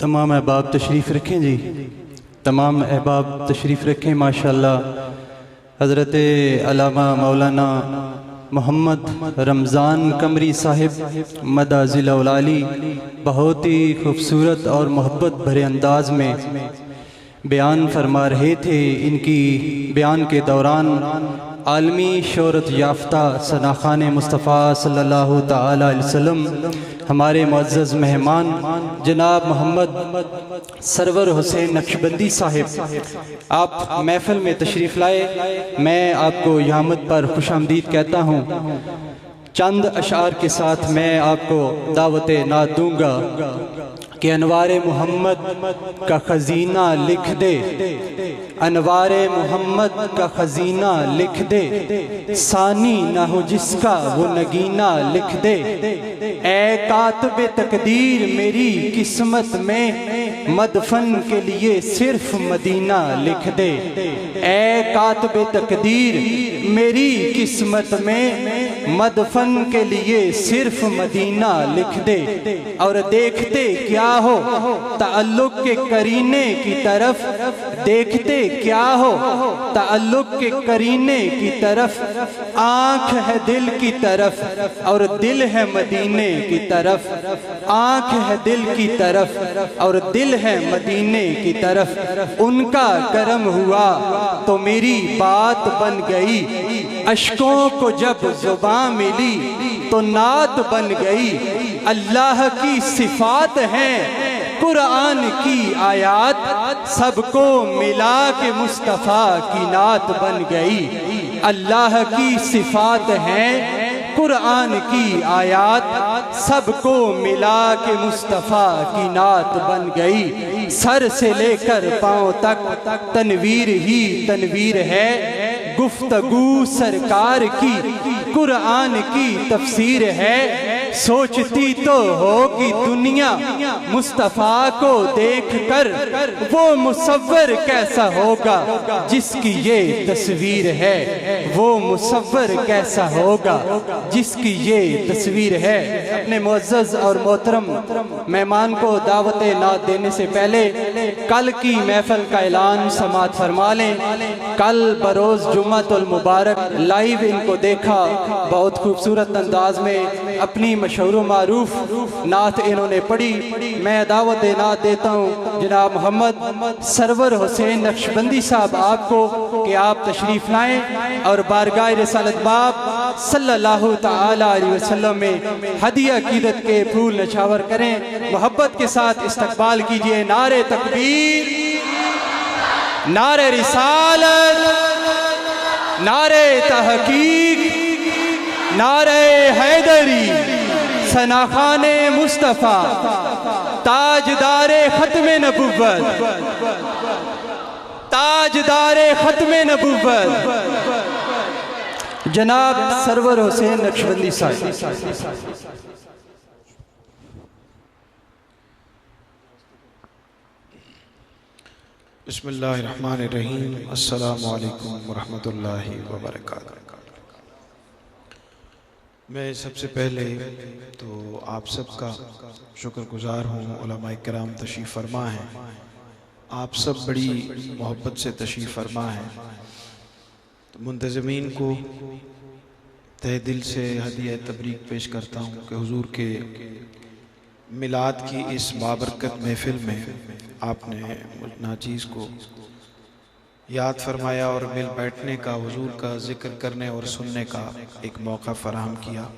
तमाम अहबाब तशरीफ़ रखें जी, तमाम अहबाब तशरीफ़ रखें। माशाअल्लाह हज़रत अल्लामा मौलाना मोहम्मद रमज़ान कमरी साहिब मदाज़िल आली बहुत ही खूबसूरत और मोहब्बत भरे अंदाज में बयान फरमा रहे थे। इनकी बयान के दौरान आलमी शोहरत याफ्ता सनाखान मुस्तफ़ा सल्लल्लाहु ताला अलैहि वसल्लम हमारे मुअज़्ज़ज़ मेहमान जनाब मोहम्मद सरवर हुसैन नक्शबंदी साहिब आप महफ़िल में तशरीफ़ लाए। मैं आपको यामत पर खुशामदीद कहता हूँ। चंद अशार के साथ मैं आपको दावत नात दूँगा कि अनवारे मोहम्मद का खजीना लिख दे, अनवारे मोहम्मद का खजीना लिख दे, सानी ना हो जिसका वो नगीना लिख दे। ऐ कातबे तकदीर मेरी किस्मत में मदफन के लिए सिर्फ मदीना लिख दे। ऐ कातबे तकदीर मेरी किस्मत में मदफन के लिए सिर्फ मदीना लिख दे। और देखते क्या हो ताल्लुक के करीने की तरफ, देखते क्या हो ताल्लुक के करीने की तरफ, आँख है दिल की तरफ और दिल है मदीने की तरफ, आँख है दिल की तरफ और दिल है मदीने की तरफ। उनका करम हुआ तो मेरी बात बन गई, अश्कों को जब जुबान मिली तो नात बन गई। अल्लाह की सिफात है कुरान की आयात, सबको मिला के मुस्तफ़ा की नात बन गई। अल्लाह की सिफात है कुरान की आयात, सबको मिला के मुस्तफ़ा की नात बन गई। सर से लेकर पांव तक तनवीर ही तनवीर है, गुफ्तगू सरकार की कुरान की तफसीर है। सोचती तो होगी दुनिया मुस्तफ़ा को देखकर, वो मुसव्वर कैसा होगा जिसकी ये तस्वीर है, वो मुसव्वर कैसा होगा जिसकी ये तस्वीर है। अपने मुअज़्ज़ज़ और मोहतरम मेहमान को दावत नात देने से पहले कल की महफिल का ऐलान समाअत फरमा लें। कल बरोज़ जुम्मतुल मुबारक लाइव इनको देखा, बहुत खूबसूरत अंदाज में अपनी मशहूर मारूफ नात इन्होंने पढ़ी। मैं दावत नात देता हूँ जनाब मोहम्मद सरवर हुसैन नक्शबंदी साहब आपको कि आप तशरीफ़ लाएँ और बारगाह रिसालत बाब सल्लल्लाहु ताला अलैहि वसल्लम में हदिया अक़ीदत के फूल नछावर करें। मोहब्बत के साथ इस्तक़बाल कीजिए। नारे तकबीर, नारे रिसालत, नारे तहकीक, नारे हैदरी, सनाखाने मुस्तफ़ा, ताजदारे खत्मे नबुव्वत, ताजदारे खत्मे नबुव्वत जनाब सरवर हुसैन नक्शबंदी साहब। बिस्मिल्लाहिर्रहमानिर्रहीम। अस्सलामु अलैकुम वरहमतुल्लाहि वबरकातुहू। मैं सबसे पहले तो आप सबका शुक्रगुज़ार हूँ। उलमाए किराम तशरीफ़ फरमा हैं, आप सब बड़ी मोहब्बत से तशरीफ़ फरमा हैं। तो मुंतज़मीन को तहे दिल से हदिया तबरीक पेश करता हूँ कि हुजूर के मिलाद की इस बाबरकत महफ़िल में आपने नाचीज़ को याद फरमाया और मिल बैठने का, हुजूर का ज़िक्र करने और सुनने का एक मौका फ़राहम किया।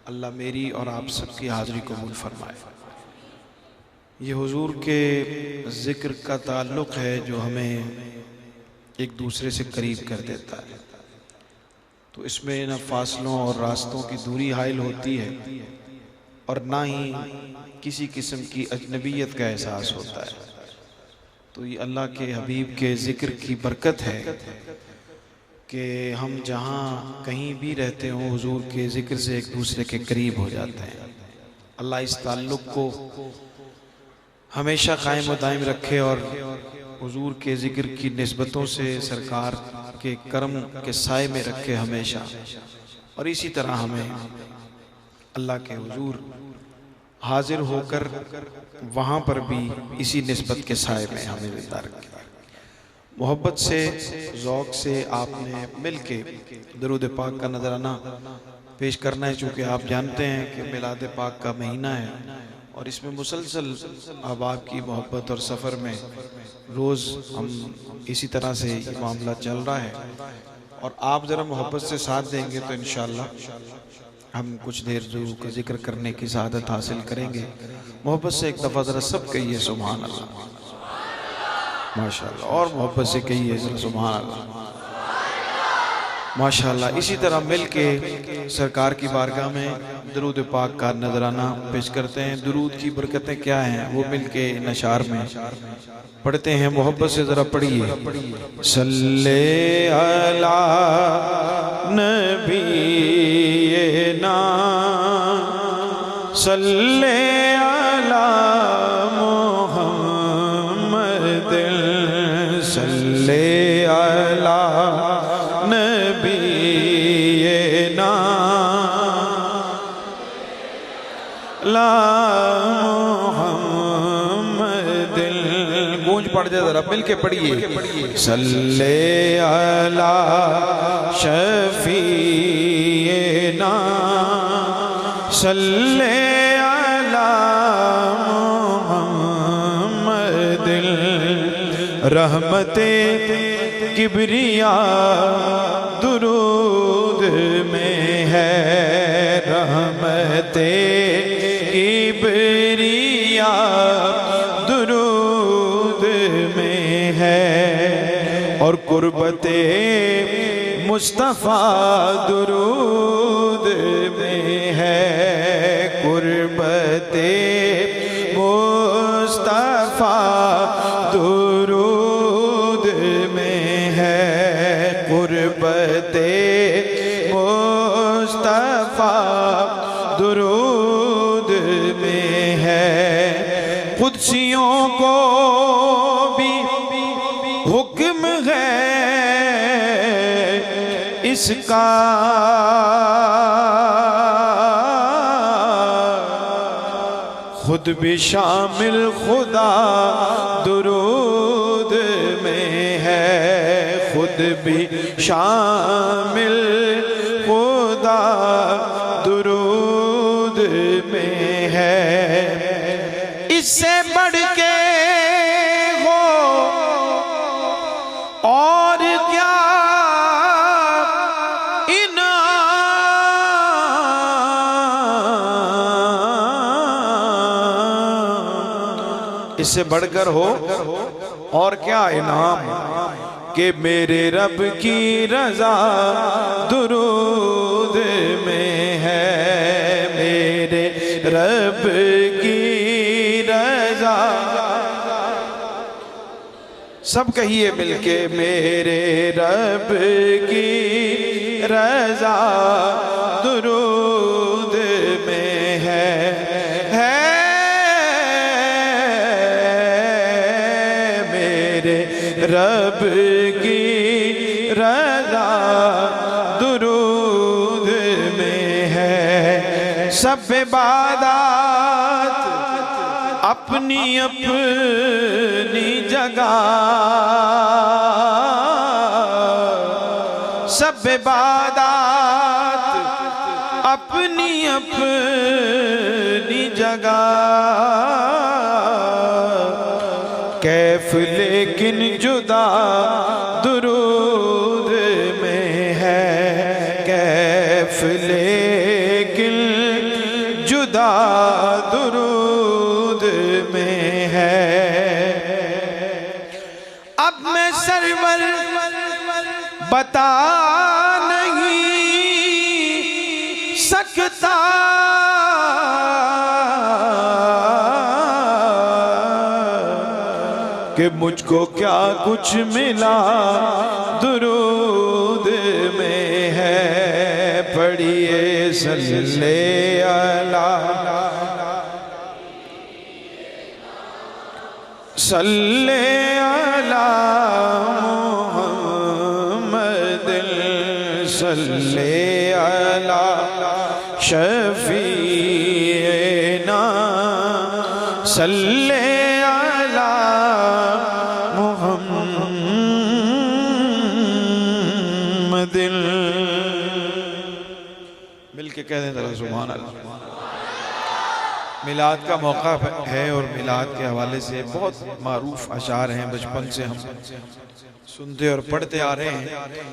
अल्लाह मेरी और आप सबकी हाज़िरी कबूल फरमाए। ये हुजूर के ज़िक्र का ताल्लुक़ है जो हमें एक दूसरे से करीब कर देता है। तो इसमें न फासलों और रास्तों की दूरी हाइल होती है और ना ही किसी किस्म की अजनबियत का एहसास होता है। तो ये अल्लाह के हबीब के ज़िक्र की बरकत है कि हम जहाँ कहीं भी रहते हों हुजूर के ज़िक्र से एक दूसरे के करीब हो जाते हैं। अल्लाह इस ताल्लुक़ को हमेशा कायम व दायम रखे और हुजूर के ज़िक्र की निस्बतों से सरकार के करम के साए में रखे हमेशा। और इसी तरह हमें अल्लाह के हुजूर हाजिर होकर वहाँ पर भी इसी निस्बत के साए में हमें जिंदा रखें। मोहब्बत से, ज़ौक़ से आपने मिल के दरूद पाक का नजराना पेश करना है, चूँकि आप जानते हैं कि मिलाद पाक का महीना है और इसमें मुसलसल अहबाब की मोहब्बत और सफ़र में रोज़ हम इसी तरह से ये मामला चल रहा है। और आप ज़रा मोहब्बत से साथ देंगे तो इंशाअल्लाह हम कुछ देर ज़रूर का जिक्र करने की सआदत हासिल करेंगे। मोहब्बत से एक दफ़ा ज़रा सब कहिए सुभान अल्लाह, माशाअल्लाह, और मोहब्बत से कहिए ज़रा सुभान अल्लाह, माशाअल्लाह। इसी तरह मिल के सरकार की बारगाह में दरूद पाक का नजराना पेश करते हैं। दरूद की बरकतें क्या हैं वो मिल के नशार में पढ़ते हैं। मोहब्बत से ज़रा पढ़िए, सल्ले अला नबीना सल्ले अला मुहम्मद सल्ले अला नबीना ला मुहम्मद। गूंज पड़ जाए, जरा मिल के पढ़िए, सल्ले अला शफीना सल्ले अला मुहम्मद रहमते किबरिया दुरूद में है, रहमते किबरिया दुरूद में है, और कुर्बते मुस्तफ़ा दुरूद में है, कुर्बते मुस्तफ़ा दुरूद में है, कुर्बते मुस्तफ़ा दुरूद में है। कुदसियों को भी हुक्म है इसका, खुद भी शामिल खुदा दुरूद में है, खुद भी शामिल खुदा दुरूद में है। इससे बढ़ के हो और क्या इससे बढ़कर हो और क्या इनाम, कि मेरे रब की रजा दुरूद में है, मेरे रब की रजा। सब कहिए मिलके, मेरे रब की रजा दुरूद में है रब की रजा दुरूद में है। सब इबादत अपनी अपनी जगह, सब इबादत अपनी अपनी जगह, कैफ लेकिन जुदा दुरूद में है, कैफ लेकिन जुदा दुरूद में है। अब मैं सरवर बता नहीं सकता कि मुझको क्या कुछ मिला दुरूद में है। पढ़िए सल्ले अला सल्ले अला मुहम्मद सल्ले अला शफीना सल्ले अला मुहम्मदिन। मिल के कह दें जरा सुभान अल्लाह। मिलाद का मौका है और मिलाद के हवाले से बहुत मारूफ अशार हैं, बचपन से हम सुनते और पढ़ते आ रहे हैं।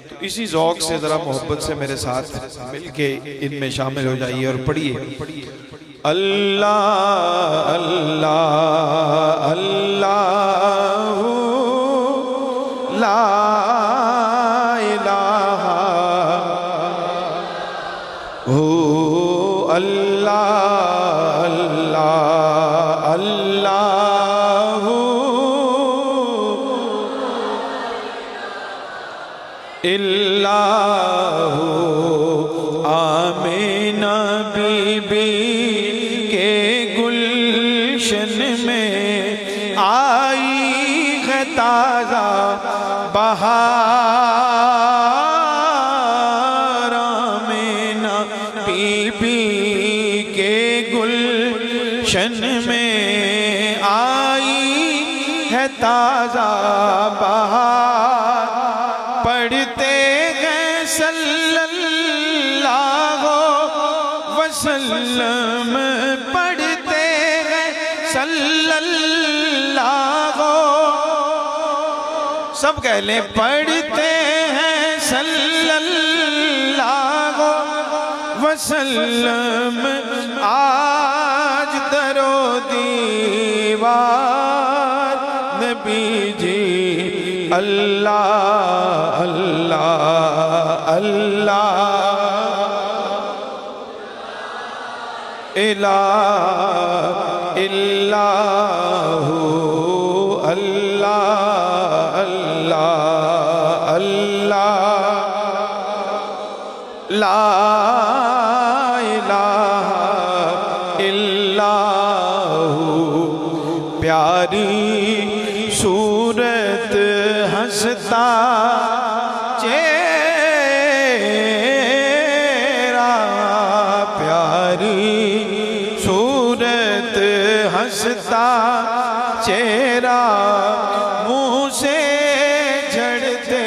तो इसी ज़ौक़ से ज़रा मोहब्बत से मेरे साथ मिल के इनमें शामिल हो जाइए और पढ़िए। अल्लाह अल्लाह अल्लाह ला इलाहा हो अल्लाह अल्लाह अल्लाह इल्लाहु। आमीना बीबी के गुलशन में आई है ताज़ा बहार। आमीना बीबी के गुलशन में आई है ताज़ा बहार। पढ़ते हैं सल्लल्लाहु वसल्लम, पढ़ते हैं सल्लल्लाहु, सब कह लें पढ़ते हैं सल्लल्लाहु वसल्लम। आज दरो दीवार नबी जी अल्लाह अल्लाह अल्लाह इलाह इल्लाहु अल्लाह अल्लाह अल्लाह ला इलाहा इल्लाहु। प्यारी सूरत हंसता चेहरा, प्यारी सूरत हंसता चेहरा, मुँह से झड़ते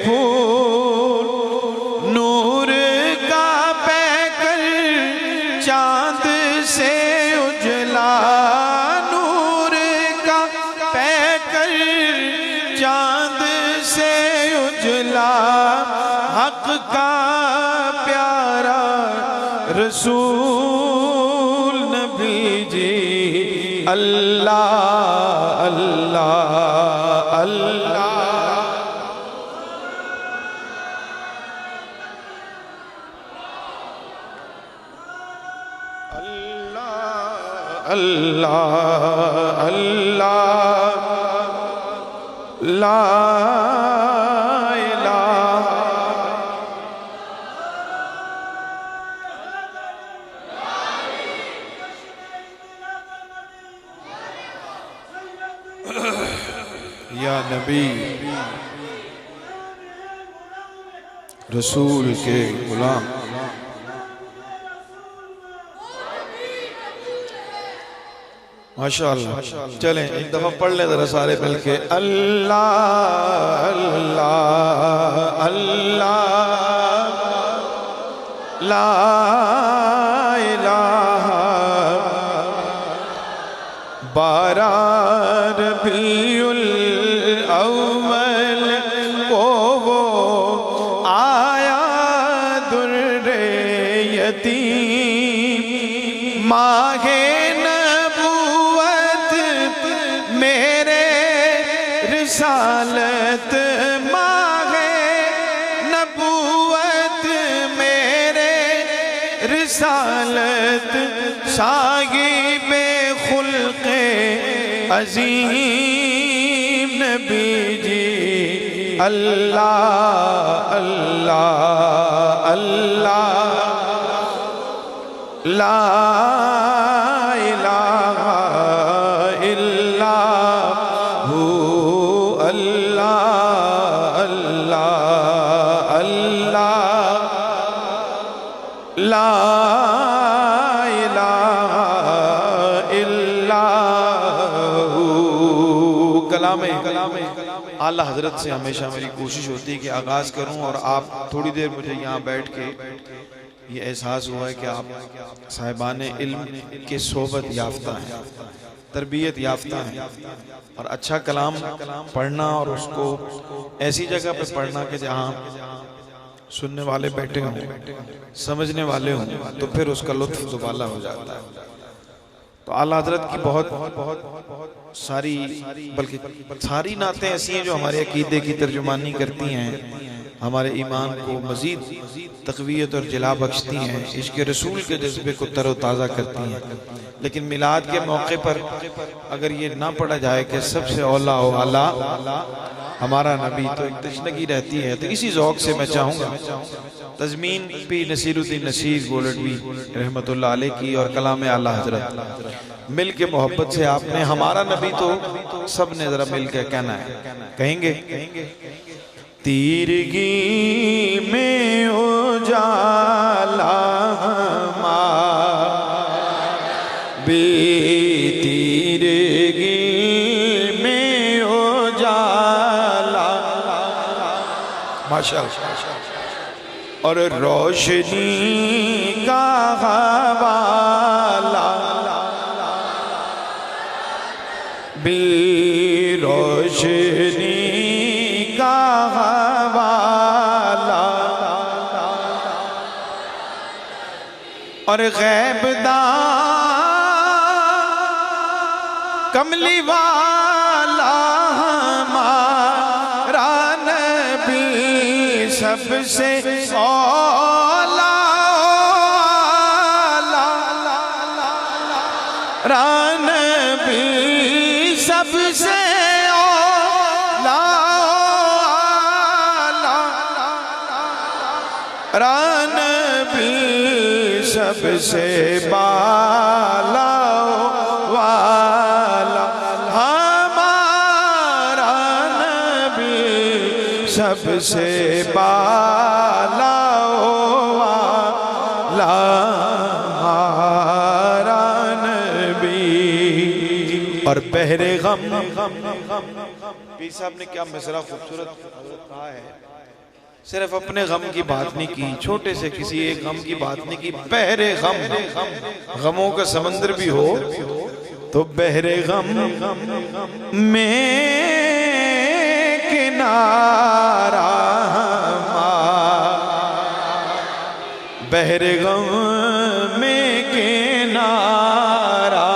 फूल, नूर का पैकर चांद से उजला, नूर का पैकर चांद से उजला, हक का प्यारा रसूल नबी जी अल्लाह अल्लाह अल्लाह। अल्लाह अल्लाह ला इलाहा या नबी रसूल के गुलाम। माशाअल्लाह। चलें एक दफा पढ़ लें जरा सारे मिलके अल्लाह अल्लाह अल्लाह ला इलाहा। बारह रबीउल अव्वल को वो आया दुर्रे यतीम, माहे रिसालत माहे नबूवत मेरे रिसालत, साहिबे खुल्क़े अज़ीम नबी जी अल्लाह अल्लाह अल्लाह ला इलाहा इल्लाहु अल्लाह अल्लाह अल्लाह ला इलाहा इल्ला कलामे आला हजरत से हमेशा मेरी कोशिश होती है कि आगाज करूं और आप थोड़ी देर मुझे यहाँ बैठ के ये एहसास हुआ है कि आप साहिबान इल्म के सोबत याफ्ता हैं, तरबियत याफ्ता हैं, और अच्छा कलाम पढ़ना और उसको ऐसी जगह पे पढ़ना कि जहाँ सुनने वाले बैठे हों, समझने वाले हों, तो फिर उसका लुत्फ दुबाला हो जाता है। तो आला हजरत की बहुत सारी, बल्कि सारी नातें ऐसी हैं जो हमारे अकीदे की तर्जुमानी करती हैं, हमारे ईमान को मजीद तक़वियत और जिला बख्शती हैं, इश्क़ रसूल के जज्बे को तरोताज़ा करती हैं। लेकिन मिलाद के मौके पर अगर ये ना पढ़ा जाए कि सबसे औला ओ आला हमारा नबी, तो एक तशनगी रहती है। तो इसी ज़ौक़ से मैं चाहूँगा तज़मीन पी नसीरुद्दीन नसीर गोलडवी रहमतुल्लाह अलैह की और कलाम आला हजरत मिल के मोहब्बत से आपने हमारा नबी तो सब ने ज़रा मिल के कहना है, कहेंगे तीरगी में उजाला बे तीरगी में उजाला, माशाअल्लाह, और रोशनी का हवाला बे रोशनी का हवाला, और गैबदा कमली वाला हमारा नबी सबसे औला नबी सबसे नबी सबसे बाला वाला हमारा नबी सबसे बाला वाला हमारा नबी। और बहरे गम, पीर साहब ने क्या मिसरा खूबसूरत कहा है, सिर्फ अपने गम की बात नहीं की, छोटे से किसी एक गम की बात नहीं की, बहरे गम, गमों का समंदर भी हो तो बहरे गम में किनारा, बहरे गम में किनारा,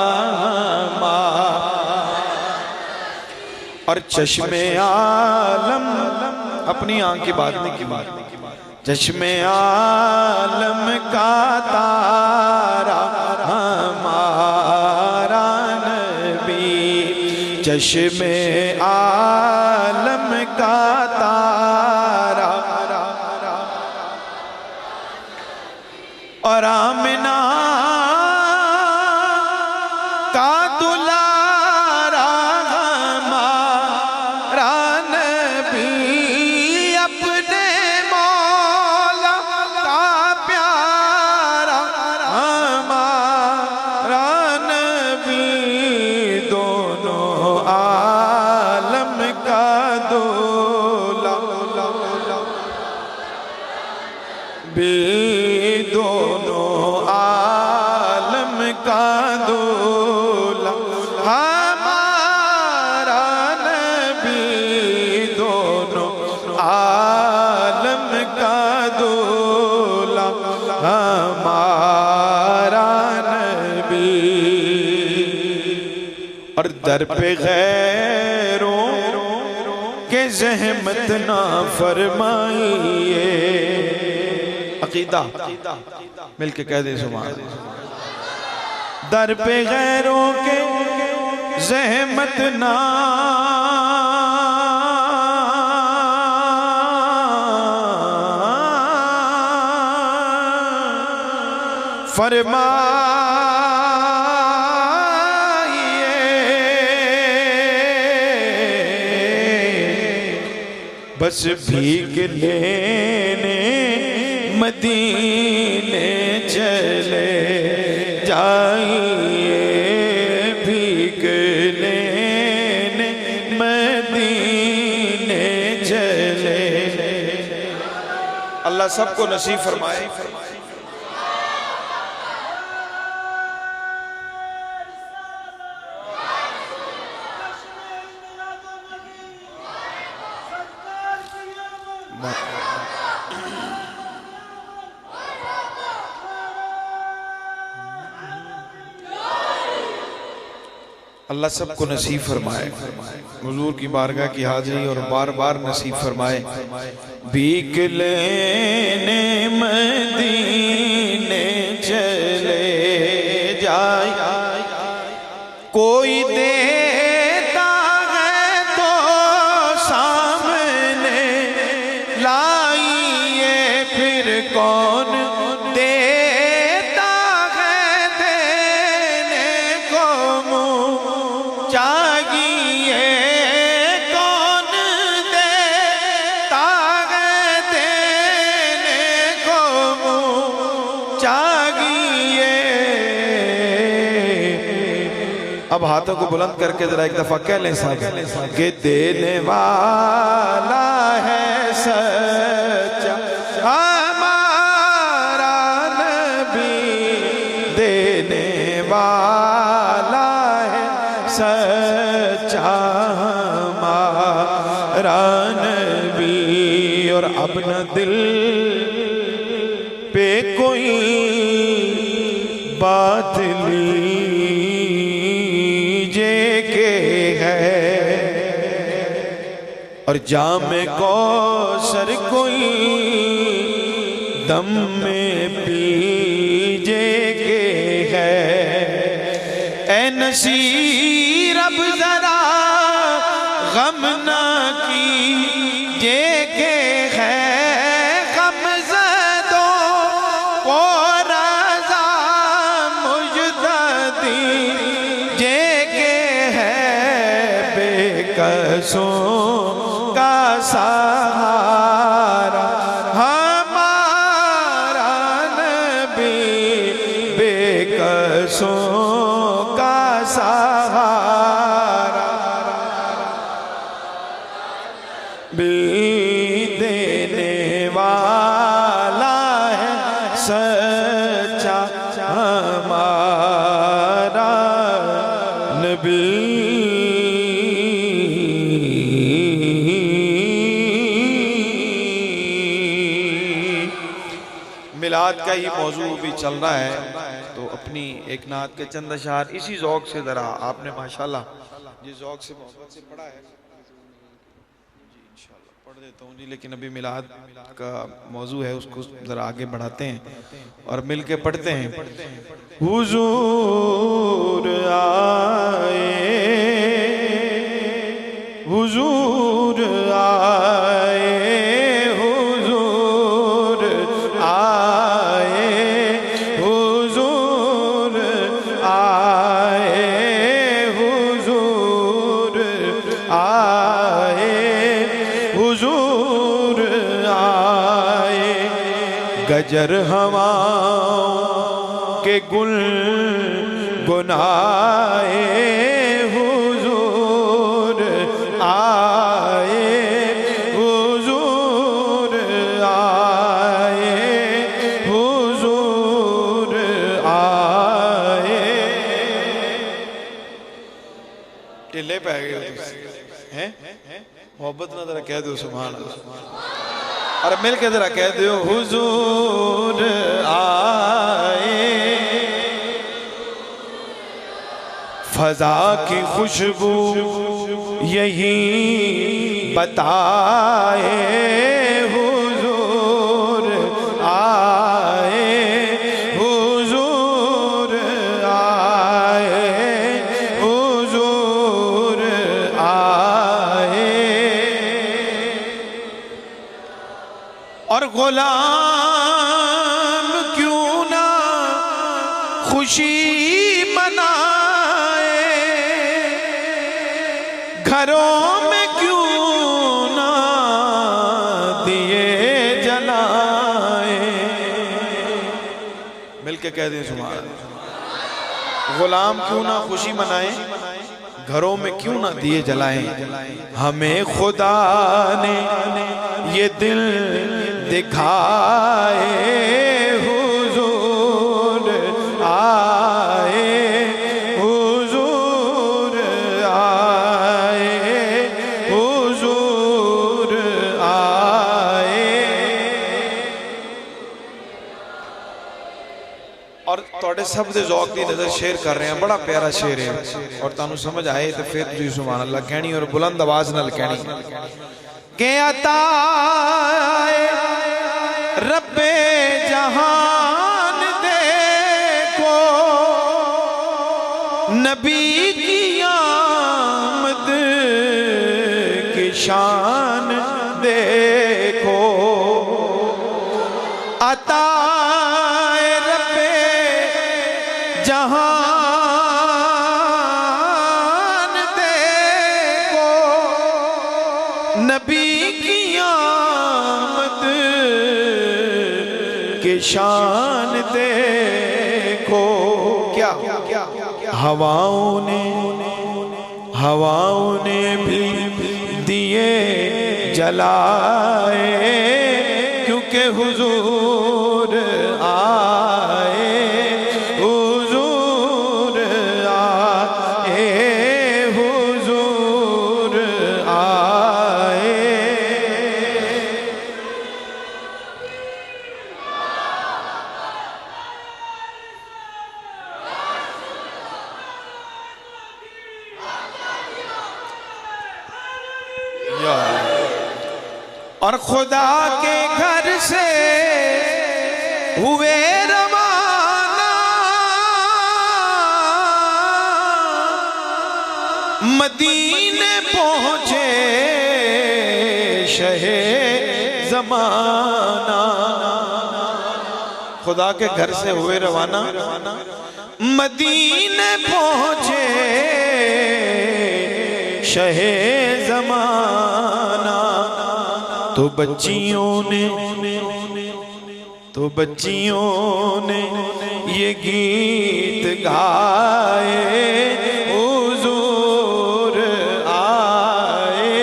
और चश्मे आलम, अपनी आंख की बात नहीं की, चश्मे आलम का तारा हमारा नबी, चश्मे आलम का तारा, और आमिना का दुलारा हमारा नबी, अपने मौला का प्यारा हमारा नबी, दोनों आलम का दूल्हा, दोनों आलम का दूल्हा हमारा नबी, दोनों आलम का दूल्हा हमारा नबी। और दर पे गैरों के ज़हमत ना फरमाइए, अकीदा मिलके कह दे सुभान अल्लाह। दर पे गैरों के ज़हमत ना फरमाइए, बस भीख लेने मदीने चले जाइए, भीख अल्लाह सबको नसीब फरमाए। अल्लाह सबको नसीब फरमाए। हुजूर की बारगाह की हाजिरी और बार बार नसीब फरमाए। भीख लेने मदीने चले जाए, कोई देता है तो सामने लाइए, फिर कौन देता है देने को मुँह चाहिए, कौन देता है देने को मुँह चाहिए। अब हाथों को बुलंद करके जरा एक दफा कह लें साहब कि देने वाला है सच्चा हमारा नबी, देने वाला है सच्चा हमारा नबी। और अब न दिल पे कोई बात लीजे के है, और जाम कौसर कोई दम में पीजे के है। ए नसीर अब जरा गम ना कीजे के है, गम ज़दों को रज़ा मुजद्दी जे के है, बेकसों का सहारा हमारा नबी, बेकसों का सहारा भी देने वाला है सच्चा हमारा नबी। मिलाद का ही मौजू भी चल रहा है, तो अपनी एक नात के चंद अशार इसी ज़ौक़ से ज़रा आपने माशाल्लाह जिस ज़ौक़ से मोहब्बत से पढ़ा है जी इंशाल्लाह पढ़ देता हूँ जी। लेकिन अभी मिलाद का मौजू है, उसको ज़रा आगे बढ़ाते हैं और मिल के पढ़ते हैं। हुजूर आए, हुजूर आए, गजर हवाओं के गुल गुनाए, हुजूर आए, हुजूर आए, हुजूर आए। ढिले पै गए हैं, मोहब्बत ना जरा कह दो सुभान अल्लाह, और मिल के जरा कह दो हुजूर आए। फजा की खुशबू यही बताए, हुजूर आए, हुजूर आए, हुजूर आए। और गुलाम क्यों ना खुशी मनाए, घरों में क्यों ना दिए जलाए। मिलके कह दें सुभान अल्लाह। गुलाम क्यों ना खुशी मनाए, घरों में क्यों ना दिए जलाएं। हमें खुदा ने ये दिल दिखाए हुजूर आए, हुजूर आए, हुजूर आए। और तुहाडे सब दे ज़ौक़ दी नज़र शेर कर रहे हैं, बड़ा प्यारा शेर है और तुहानू समझ आए तो फिर तुसीं सुभान अल्लाह कहनी और बुलंद आवाज़ नाल कहनी के अता रब्बे जहान देखो, नबी की आमद की शान देखो। अता रब्बे जहान देखो, नबी की आमद की शान देखो। क्या हवाओं ने भी दिए जलाए, क्योंकि हुजूर आए, हुजूर आए, हुजूर आए। और खुदा के घर से हुए रवाना, मदीने पहुंचे शहे ज़माना। खुदा के घर से हुए रवाना, मदीने पहुंचे शहे ज़माना। तो बच्चियों ने ये गीत गाए, हुजूर आए,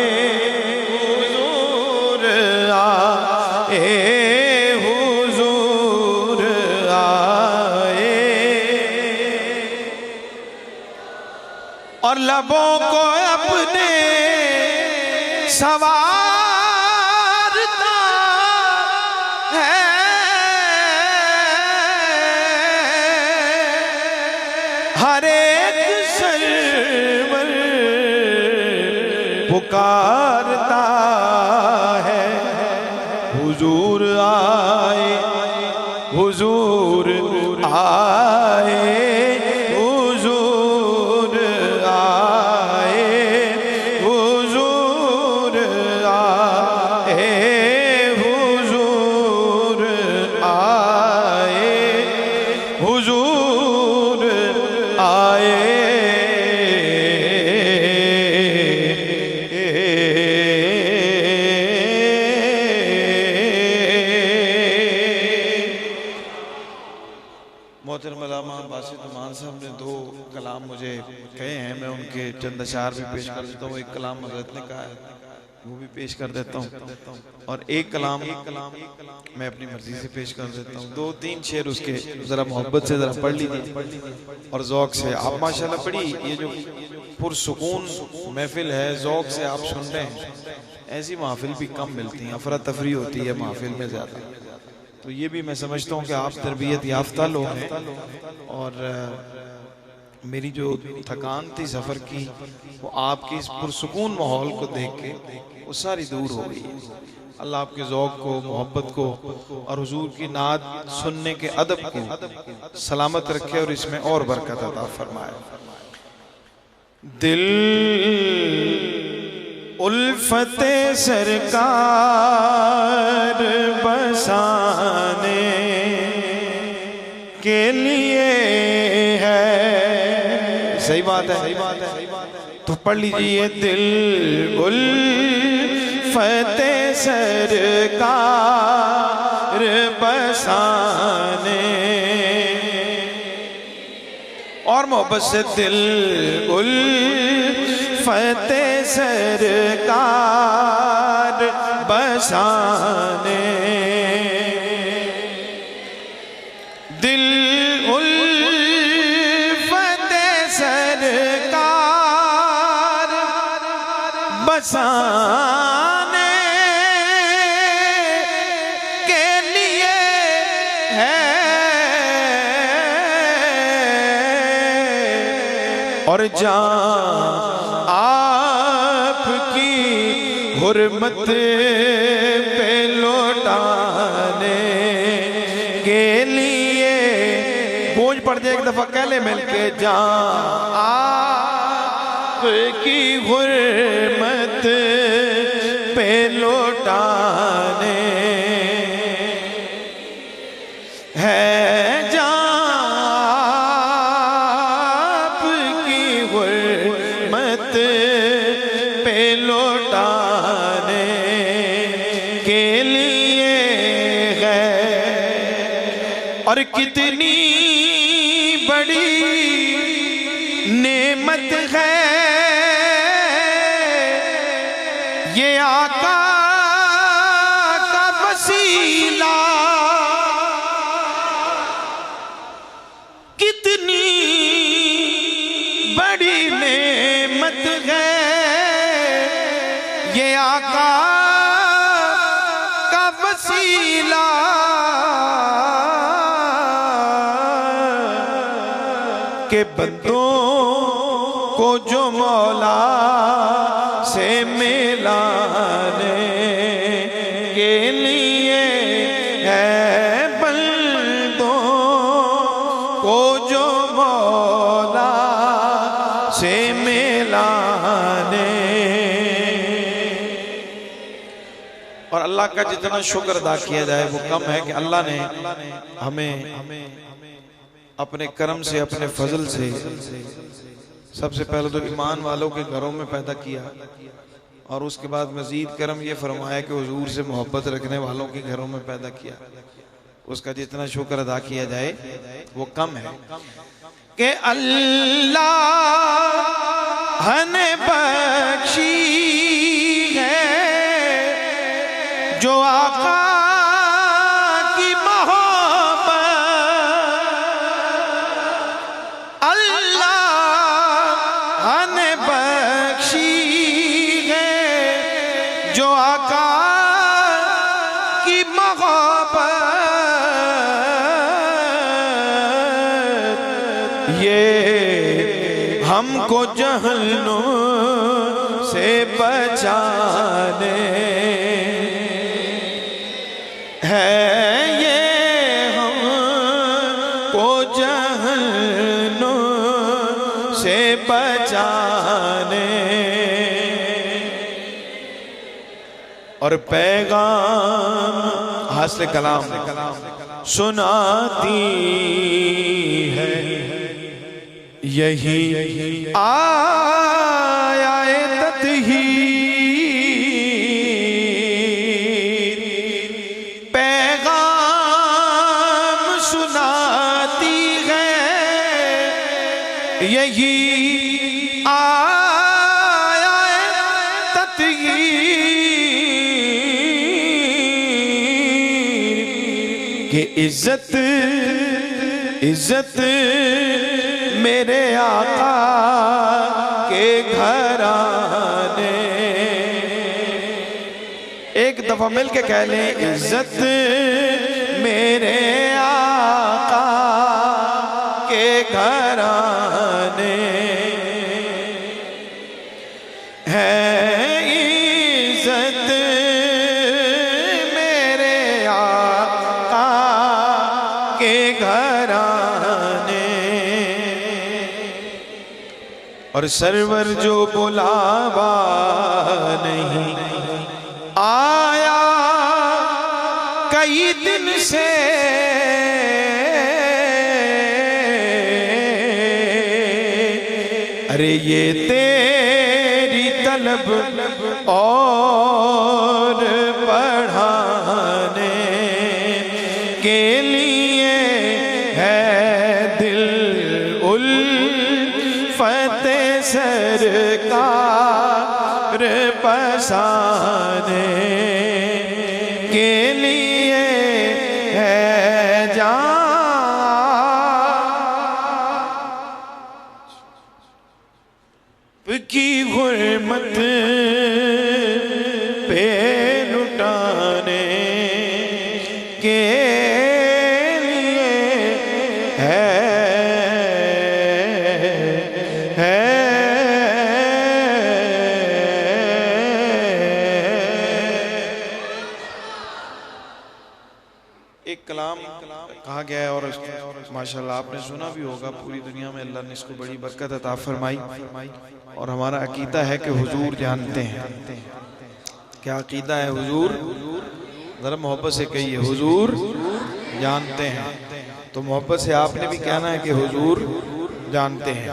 हुजूर आए, हुजूर आए। और लबों को अपने सवार हर एक सरवर पुकारता है, हुजूर आए, हुजूर आए, हुजूर आए, हुजूर आए, हुजूर आए, हुजूर आए। मोहतरम अल्लामा बासित मान साहब ने दो कलाम मुझे कहे हैं, मैं उनके चंद अशार भी पेश कर देता हूँ। एक कलाम हज़रत ने कहा है वो भी पेश कर देता हूँ, और एक कलाम मैं अपनी मर्जी से पेश कर देता हूँ। दो तीन शेर उसके ज़रा मोहब्बत से ज़रा पढ़ लीजिए और ज़ौक़ से। आप माशाल्लाह बड़ी ये जो पुरसुकून महफिल है, ज़ौक़ से आप सुन रहे हैं, ऐसी महफिल भी कम मिलती हैं, अफरा तफरी होती है महफिल में ज़्यादा। तो ये भी मैं समझता हूँ कि आप तरबियत याफ्ता लोग हैं, और मेरी जो थकान थी सफ़र की वो आपके इस पुरसुकून माहौल को देख के वो सारी दूर हो गई है। अल्लाह आपके ज़ौक़ को, मोहब्बत को और हुजूर की नात सुनने के अदब को सलामत रखे और इसमें और बरकत अता फरमाए। दिल उल्फते सरकार बसाने के लिए है। सही बात है, तो पढ़ लीजिए। दिल उल्फते सरकार बसाने, और मोहब्बत से दिल उल्फते फतेह सरकार बसाने, दिल उल्फतेह सरकार बसाने के लिए है, और जान आपकी हुर्मत पे लौटाने के लिए। गूंज पड़ जाए एक दफा कह ले मिलके, जान आपकी हुर्मत पे लौटाने है, और कितनी बड़ी नेमत है ये आका का वसीला, कितनी बड़ी नेमत है ये आका का वसीला। के बंदों को जो मौला से मिलाने के लिए है, बंदों को जो मौला से मिलाने। और अल्लाह का जितना शुक्र अदा किया जाए वो कम है कि अल्लाह ने हमें अपने करम से, अपने फजल से सबसे पहले तो ईमान वालों के घरों में पैदा किया, और उसके बाद मजीद करम ये फरमाया कि हुजूर से मोहब्बत रखने वालों के घरों में पैदा किया। उसका जितना शुक्र अदा किया जाए वो कम है कि अल्लाह ने बख्शी है जो आका हमको जहन्नुम से बचाने है, ये हमको जहन्नुम से बचाने। और पैगाम हासिल कलाम सुनाती है यही आयत ही, पैगाम सुनाती है यही आयत ही कि इज्जत इज्जत मेरे आका के घराने। एक दफा मिलके कह लें, इज्जत मेरे आका के घराने है, इज्जत मेरे आका के घराने। और सरवर जो बुलावा नहीं आया कई दिन से, अरे ये तेरी तलब और बढ़ाने के लिए है, दिल उल्फतेह सरकार यार बसाने के लिए है जान की गुरमत पे लुटाने के लिए एक कलाम कहा गया है और माशाल्लाह आपने सुना भी होगा, पूरी दुनिया में अल्लाह ने इसको बड़ी बरकत अता फरमाई। और हमारा अकीदा है कि हुजूर जानते हैं। क्या अकीदा है? हुजूर, जरा मोहब्बत से कहिए, हुजूर जानते हैं। तो मोहब्बत से आपने भी कहना है कि हुजूर जानते हैं।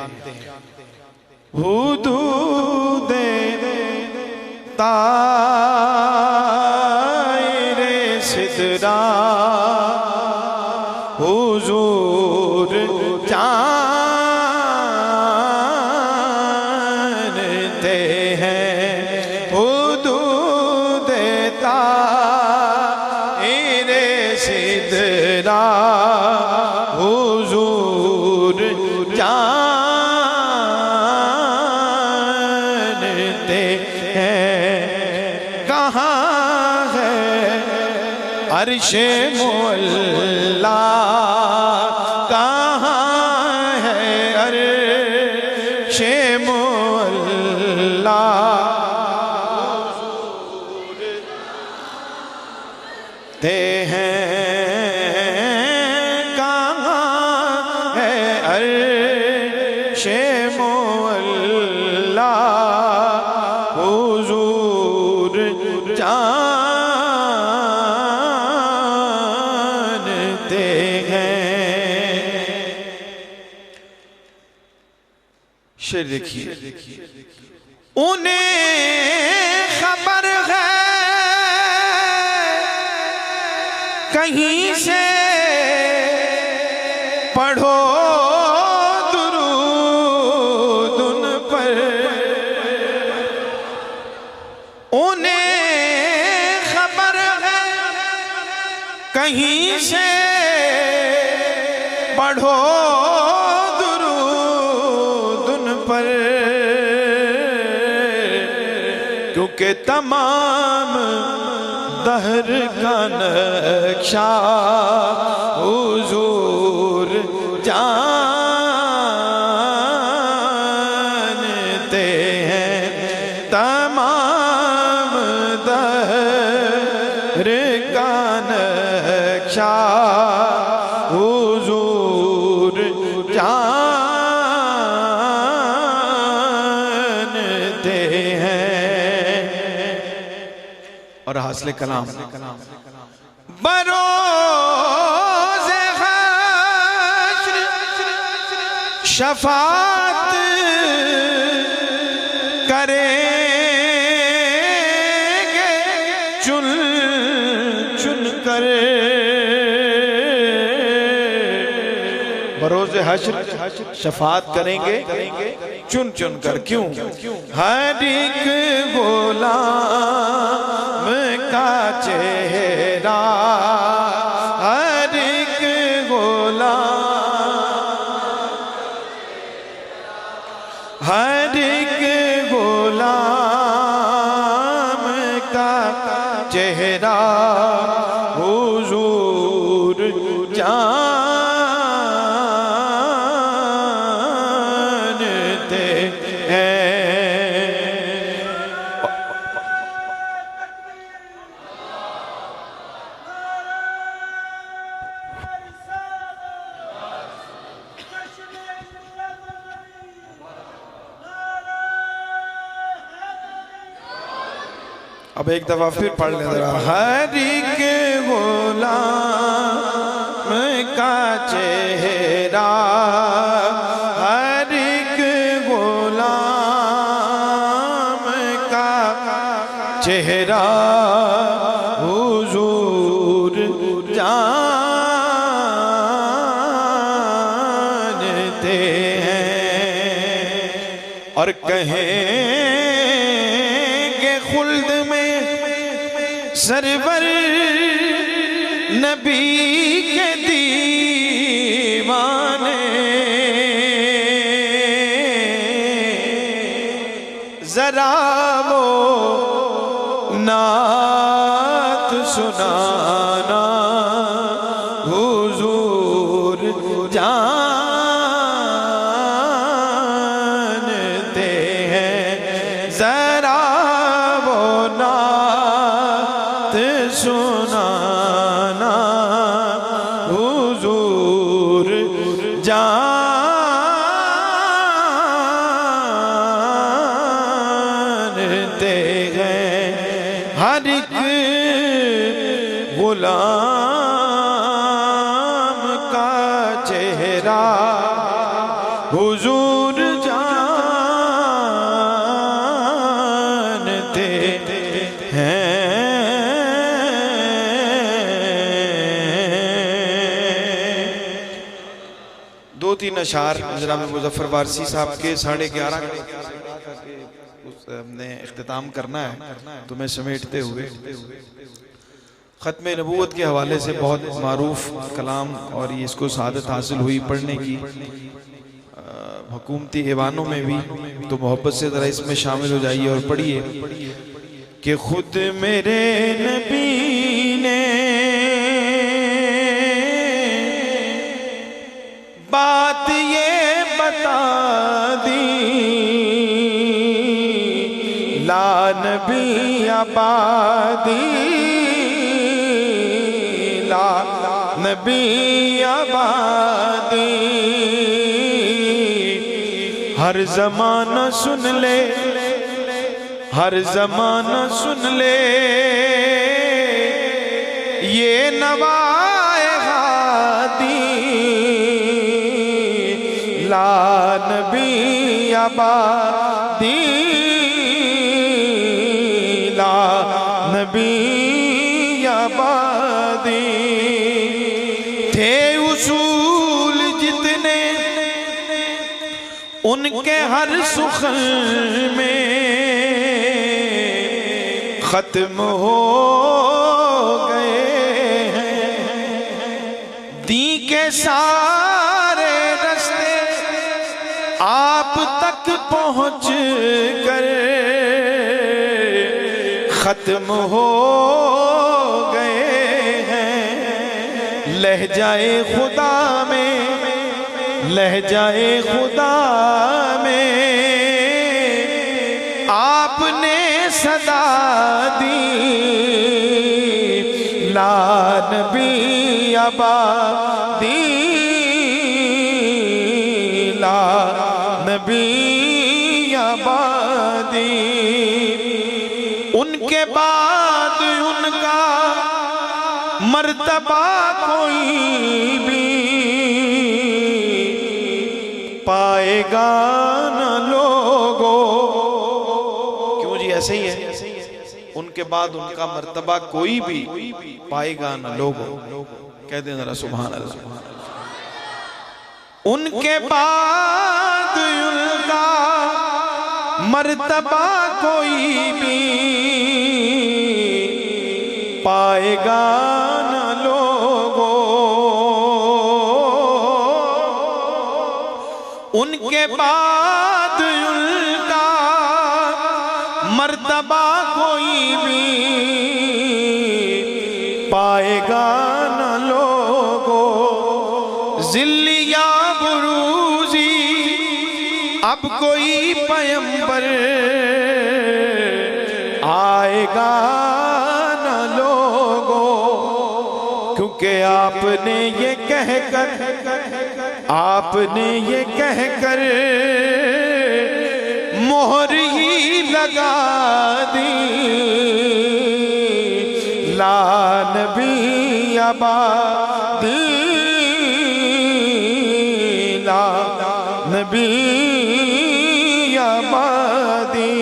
हुदूदे तायरे सिदरा हुजूर जानते हैं। हुदूद तायरे सिदरा हुजूर जानते हैं। कहाँ है अर्शे मुअल्ला, कहाँ है अर्शे मुअल्ला, ते हैं। कहाँ है अर्शे मुअल्ला, हुजूर जानते हैं। शेर देखिए, उन्हें खबर है कहीं से पढ़ो दुरूद उन पर, उन्हें खबर है कहीं से पढ़ो दुरूद उन पर, क्योंकि तमाम दहर का नक्शा हुजूर जानते हैं। तमाम दहर का नक्शा हुजूर जानते हैं। और हासिल कलाम बरोज़े हश्र शफाअत करेंगे चुन चुन कर, बरोज़े हश्र शफाअत करेंगे चुन चुन कर। क्यों? हर एक गुलाम का चेहरा, हर एक गुलाम, हर एक गुलाम का चेहरा हुजूर जानते हैं। अब एक दफा फिर पढ़ लें जरा। हर एक गुलाम का चेहरा, हर एक गुलाम का चेहरा हुजूर जानते हैं। और कहें सरवर नबी के दीवाने जरा वो नात सुनाना हुजूर जानते हैं, जरा वो नात सुनाना हुजूर जानते हैं। हर एक गुलाम का चेहरा हुजूर जानते हैं। दो तीन अशार जनाब मुज़फ़्फ़र वारसी साहब के 11:30 हमने इख्तिताम करना है, तो मैं समेटते हुए ख़त्म नबूवत के हवाले से बहुत मारूफ कलाम और ये इसको सआदत हासिल हुई पढ़ने की हुकूमती ऐवानों में भी, तो मोहब्बत से ज़रा इसमें शामिल हो जाइए और पढ़िए कि खुद मेरे नबी ने बात ये बता दी, ला नबी आबादी, ला नबी आबादी। हर ज़माना सुन ले, हर ज़माना सुन ले, ये नवाए हादी, ला नबी आबादी, ला नबी आबादी। थे उसूल जितने उनके हर सुखन में खत्म हो गए हैं, दी के सारे रास्ते आप तक पहुंच कर खत्म हो गए हैं। लहजाए खुदा में, लहजाए खुदा में आपने सदा दी, ला नबी आबादी, ला नबी आबादी। उनके बाद उनका मर्तबा कोई भी पाएगा न लोगो। क्यों जी, ऐसे ही है। उनके बाद उनका मर्तबा कोई भी पाएगा न लोगो। कह दें जरा सुभान अल्लाह। उनके बाद उनका मर्तबा कोई भी पाएगा न लोगो। उनके बाद उनका मर्तबा कोई भी पाएगा न लोगो। जिल्लिया बुरूजी अब कोई पैगंबर आएगा न लोगो, क्योंकि आपने ये कहकर, आपने ये कहकर मोहर ही लगा दी, ला नबी आबादी, ला नबी आबादी।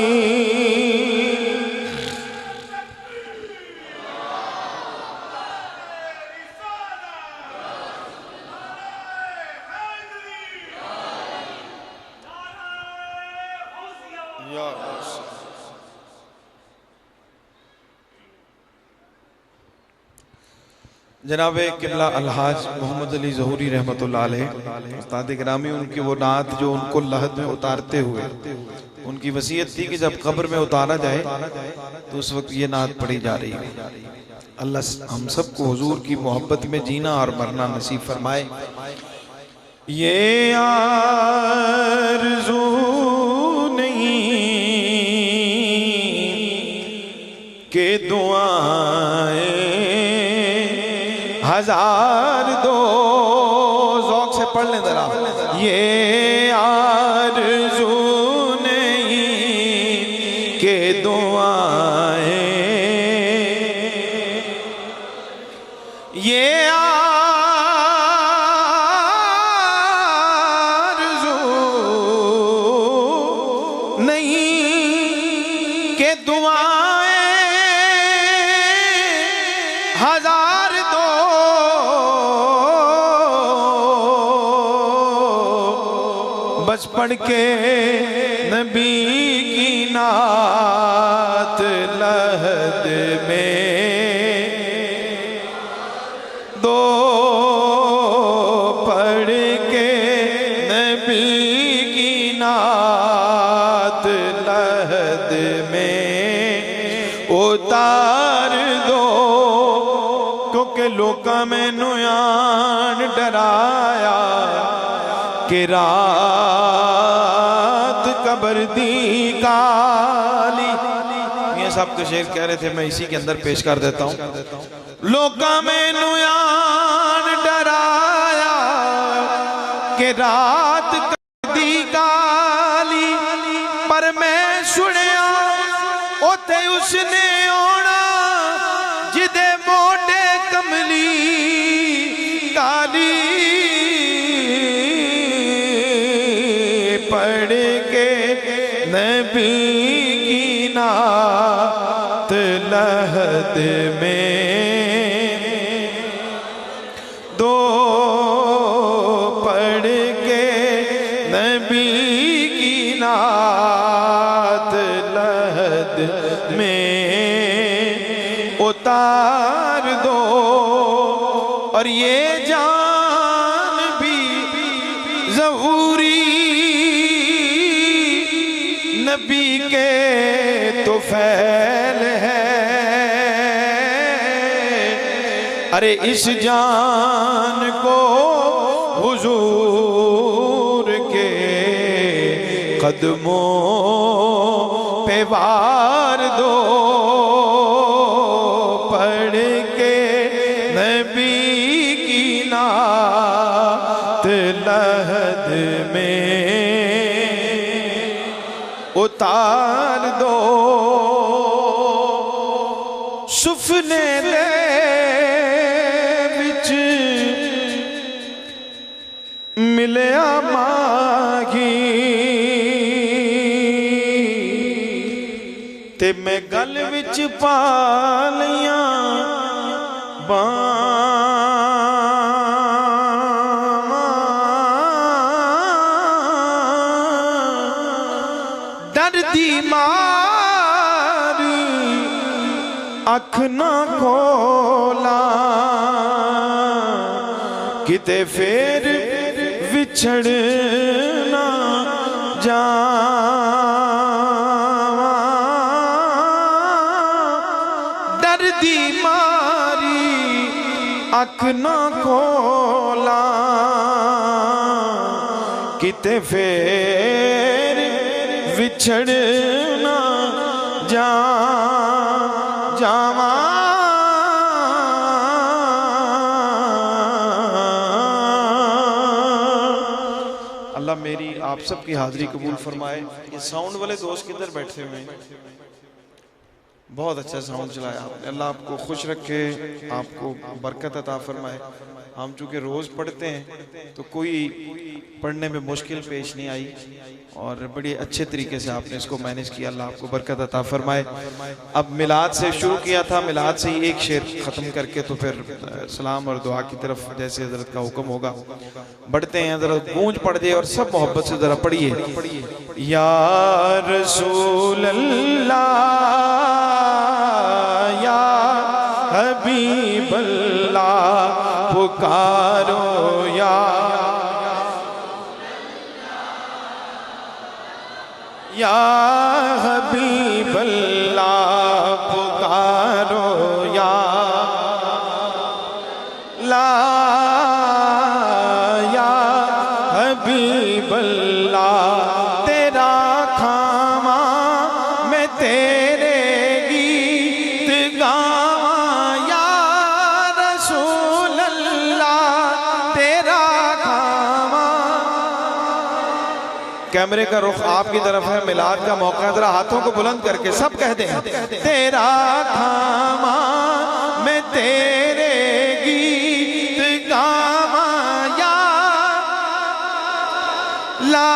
जनाब किबला अलहाज मोहम्मद अली ज़हूरी रहमतुल्लाह अलैह उस्ताद गिरामी, उनकी वो नात जो उनको लहद में उतारते हुए उनकी वसीयत थी कि जब कब्र में उतारा जाए तो उस वक्त ये नात पढ़ी जा रही है। अल्लाह हम सबको हुजूर की मोहब्बत में जीना और मरना नसीब फरमाए। ये आरज़ू नहीं के दुआएं हजार दो, ज़ौक़ से पढ़ लें जरा। ये आरज़ू नहीं के दुआएं, ये आरज़ू नहीं के दुआएं हजार दो, बस पढ़ के नबी की नात लहद में दो, पढ़ के नबी की नात लहद में उतार दो, क्योंकि लोका मैनू यान डराया कि रात कबर दी काली। ये सब के शेर कह रहे थे, मैं इसी के अंदर पेश कर देता हूँ। लोका मैनू यान डराया कि रात कबर दी काली, पर मैं सुनिया उथे उसने आना जिदे मोटे कमली काली, पढ़ के नबी की नात लहद में दो, पढ़ के नबी की नात लहद में उतार दो, और ये जान भी ज़हूरी नबी के तो फैल है। अरे इस जान को हुजूर के कदमों पे वार दो, पढ़ के नबी की नात लहद में उतार दो। सुफने दे विच मिलिया मागी, ते मैं गल विच पा लिया दर्दी मारी अख ना खोला, किते फेर विछड़ना जावा, दर्दी मारी अख ना खोला, किते फेर विछड़ना जावा। अल्लाह मेरी आप सब की हाजिरी कबूल फरमाए। ये साउंड वाले दोस्त किधर बैठे हुए हैं? बहुत अच्छा साउंड चलाया आपने। अल्लाह आपको खुश रखे, आपको बरकत अता फरमाए। हम चूँकि रोज़ पढ़ते हैं तो कोई पढ़ने में मुश्किल पेश नहीं आई और बड़ी अच्छे तरीके से आपने इसको मैनेज किया। अल्लाह आपको बरकत अता फरमाए। अब मिलाद से शुरू किया था, मिलाद से ही एक शेर ख़त्म करके तो फिर सलाम और दुआ की तरफ जैसे हज़रत का हुक्म होगा बढ़ते हैं। ज़रा गूंज पड़ जाए और सब मोहब्बत से ज़रा पढ़िए। या रसूल अल्लाह, या हबीब अल्लाह, पुकारो या हबीब अल्लाह पुकारो या ला या हबीब अल्लाह तेरा खामा मैं तेरे गीत गावां या रसूल अल्लाह तेरा खामा। कैमरे का रुख आपकी तरफ है, मिलाद का मौका है, जरा हाथों को बुलंद करके सब कह दें तेरा खामा मैं तेरे गीत गावां या ला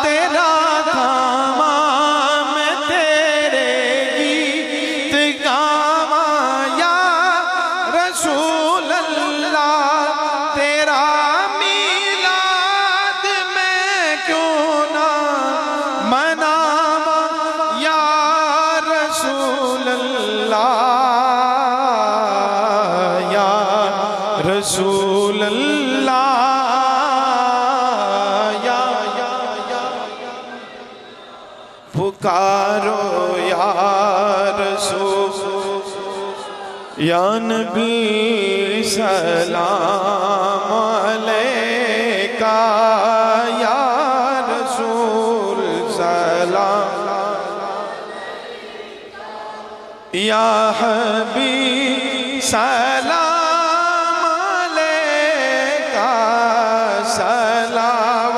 तेरा खामा मैं तेरे गीत गावां या रसूल अल्लाह तेरा मीलाद मैं क्यों ना मनावा या रसूल अल्लाह या रसूल अल्लाह पुकारो या रसूल या नबी सलाम अलैका या रसूल सलाम या हबीब सलाम अलैका सलावतुल्लाह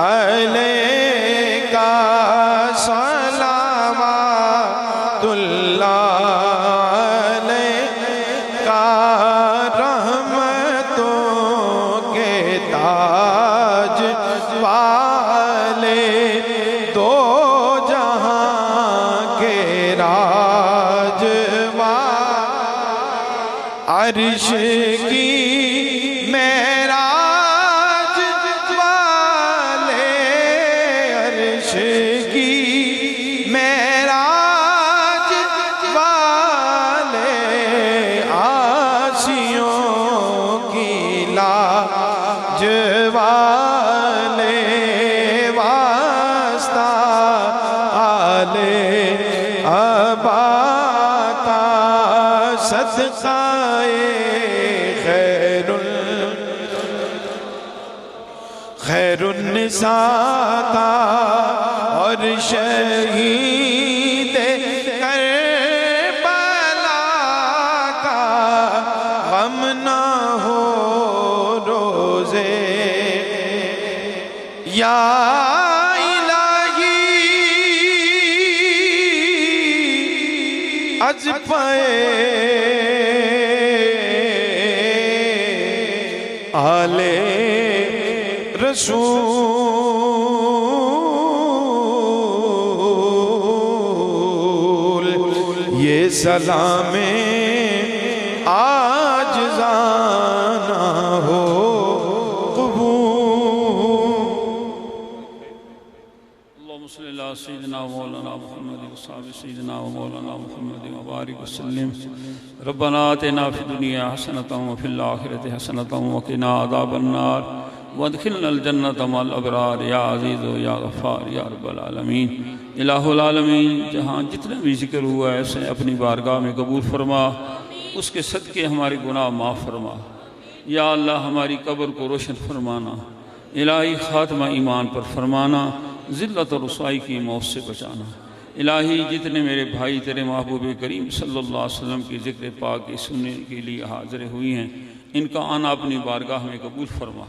अलैका सलावतुल्लाह अलैका रहमतों के ताज वाले दो जहां के राजवा अर्श की मेराज वाले अर्श की मेराज वाले आसियों की लाज वाले वास्ता आले अबा का सदकाए खैरुन्निसा का और शहीद करबला का गम ना हो रोज़े या इलाही अज पाए आले रसूल ये सलामे आज जाना हो अल्लाहुम्मा सल्ली अला सय्यिदिना व मौलाना मुहम्मद व सय्यिदिना व मौलाना मुहम्मद व बारिक व सल्लिम रब्बना आतिना फिद दुनिया हसनतन व फिल आखिरति हसनतन व क़िना अज़ाबन्नार वदखिलनल जन्नत मअल अबरार या अज़ीज़ या गफ़्फ़ार या रब्बल आलमीन। इलाहुल आलमीन जहाँ जितना भी जिक्र हुआ है उसे अपनी बारगाह में कबूल फरमा, उसके सदक़े हमारे गुनाह माफ़ फरमा। या अल्लाह हमारी कब्र को रोशन फरमाना, इलाही ख़ात्मा ईमान पर फरमाना, ज़िल्लत और रुसवाई की मौत से बचाना। इलाही जितने मेरे भाई तेरे महबूब करीम सल्लल्लाहु अलैहि वसल्लम की ज़िक्र पाक की सुनने के लिए हाज़िर हुई हैं, इनका आना अपनी बारगाह में कबूल फरमा।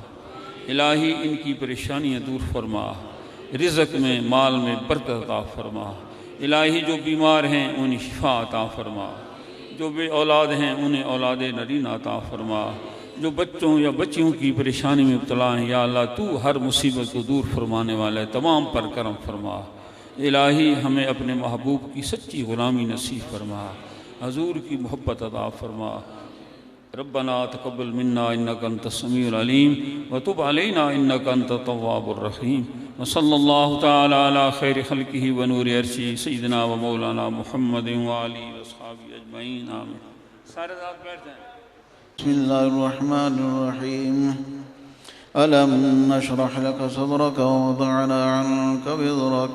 इलाही इनकी परेशानियाँ दूर फरमा, रिज़्क़ में माल में बरकत अता फरमा। इलाही जो बीमार हैं उन्हें शिफा अता फरमा, जो बे औलाद हैं उन्हें औलाद नरीना अता फरमा, जो बच्चों या बच्चियों की परेशानी में मुब्तला हैं या अल्लाह तू हर मुसीबत को दूर फरमाने वाला है, तमाम पर करम फरमा। इलाही हमें अपने महबूब की सच्ची ग़ुलामी नसीब फरमा, हजूर की मोहब्बत अता फरमा। रब्बना तक़ब्बल मिन्ना इन्नका अंतस समीउल अलीम व तुब अलैना इन्नका अंतत तव्वाबुर रहीम व सल्लल्लाहु तआला अला खैरि खल्क़िही व नूरि अर्शी सय्यिदिना व मौलाना मुहम्मदिन व आलिहि व अस्हाबिही अजमईन आमीन। सारे साथ बैठ जाएं। बिस्मिल्लाहिर्रहमानिर्रहीम। अलम नशरह लक सदरक ववदअना अन्क विज़रक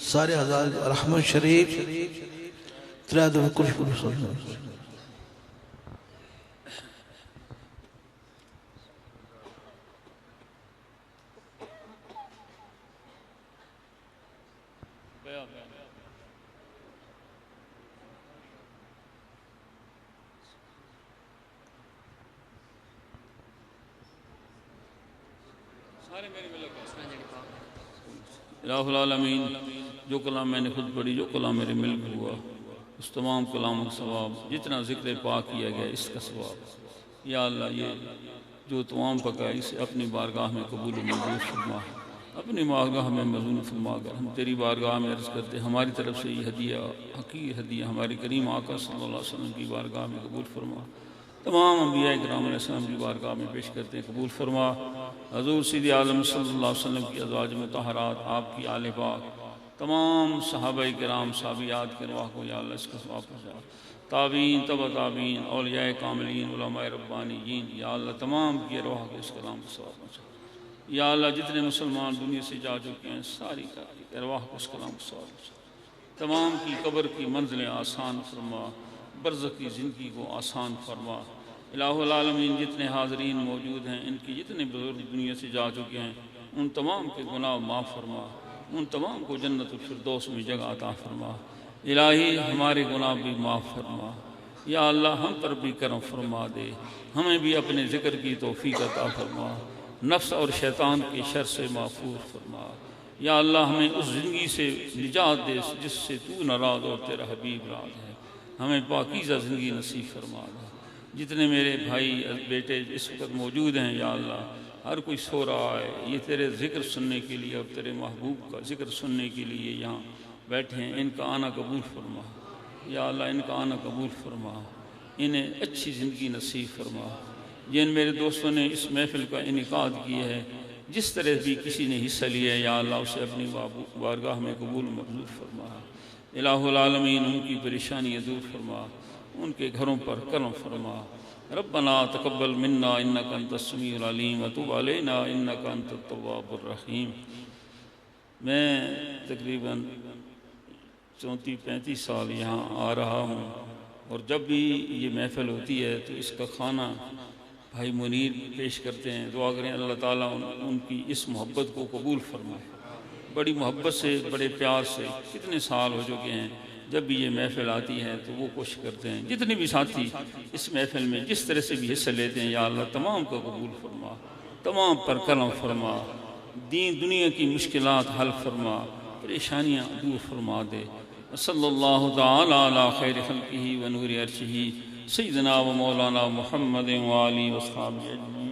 सारे हजार रहमत शरीफ त्रै दफे कुल इलाहुल आलमीन, जो कलाम मैंने खुद पढ़ी, जो कलाम मेरे मिल्क हुआ, उस तमाम कलाम का सवाब, जितना ज़िक्र पाक किया गया इसका सवाब, या अल्लाह ये जो तमाम पका इसे अपनी बारगाह में कबूल मंजूर फरमा, अपनी बारगाह में मंजूर फरमा कर हम तेरी बारगाह में अर्ज़ करते हमारी तरफ से ये हदिया, हकीर हदिया हमारे करीम आका सल्लल्लाहु अलैहि वसल्लम की बारगाह में कबूल फरमा, तमाम अंबिया किराम अलैहिस्सलाम की बारगाह में पेश करते हैं कबूल फरमा। हज़ूर सीदे आलम सल्लल्लाहु अलैहि वसल्लम की अज़वाज मुतहरात, आपकी आले पाक, तमाम सहाबाए किराम साहबियात के अरवाह को या अल्लाह इसका सवाब पहुँचा, ताबीन तब ताबीन औलियाए कामिलीन उलमाए रब्बानीयीन, या अल्लाह तमाम की अरवाह को इस कलाम का सवाब पहुँचा। या अल्लाह जितने मुसलमान दुनिया से जा चुके हैं सारी का अरवाह को इस कलाम का सवाब पहुँचा, तमाम की कब्र की मंजिलें आसान फरमा, बरज़ख की ज़िंदगी को आसान फरमा। इलाहुल आलमीन, जितने हाज़रीन मौजूद हैं, इनकी जितने बुज़ुर्ग दुनिया से जा चुके हैं, उन तमाम के गुनाह माफ़ फरमा, उन तमाम को जन्नतुल फिरदौस में जगह अता फरमा। इलाही हमारे गुनाह भी माफ़ फरमा, या अल्लाह हम पर भी करम फरमा दे, हमें भी अपने ज़िक्र की तौफ़ीक़ अता फरमा, नफ्स और शैतान के शर से महफूज फरमा। या अल्लाह हमें उस ज़िंदगी से निजात दे जिससे तू नाराज़ और तेरा हबीब राज़ है, हमें पाकीज़ा ज़िंदगी नसीब फरमा दे। जितने मेरे भाई बेटे इस वक्त मौजूद हैं, या अल्लाह हर कोई सो रहा है, ये तेरे ज़िक्र सुनने के लिए, अब तेरे महबूब का ज़िक्र सुनने के लिए यहाँ बैठे हैं, इनका आना कबूल फरमा। या अल्लाह इनका आना कबूल फरमा, इन्हें अच्छी ज़िंदगी नसीब फरमा। जिन मेरे दोस्तों ने इस महफ़िल का इनेकाद किया है, जिस तरह भी किसी ने हिस्सा लिया है, या अल्लाह उसे अपनी बारगाह में कबूल मंजूर फरमा। इलाहुल आलमीन, उनकी परेशानी दूर फरमा, उनके घरों पर करम फरमा। रब्बना तक़ब्बल मिन्ना इन्नका अंतस समीउल अलीम व तुब अलैना इन्नका अंतत तव्वाबुर रहीम। मैं तकरीबन 34-35 साल यहाँ आ रहा हूँ, और जब भी ये महफ़िल होती है तो इसका खाना भाई मुनीर पेश करते हैं। दुआ करें अल्लाह ताला उनकी इस मोहब्बत को कबूल फरमाए। बड़ी मोहब्बत से, बड़े प्यार से, कितने साल हो चुके हैं, जब भी ये महफ़िल आती है तो वो कोशिश करते हैं, जितने भी साथी इस महफ़िल में जिस तरह से भी हिस्सा लेते हैं, या अल्लाह तमाम को कबूल फरमा, तमाम पर करम फरमा, दीन दुनिया की मुश्किलात हल फरमा, परेशानियाँ दूर फरमा दे। सल्लल्लाहु तआला अला खैरि खल्क़िही व नूरि अर्शिही सय्यिदना व मौलाना मुहम्मद व आलिहि व अस्हाबिही अजमईन।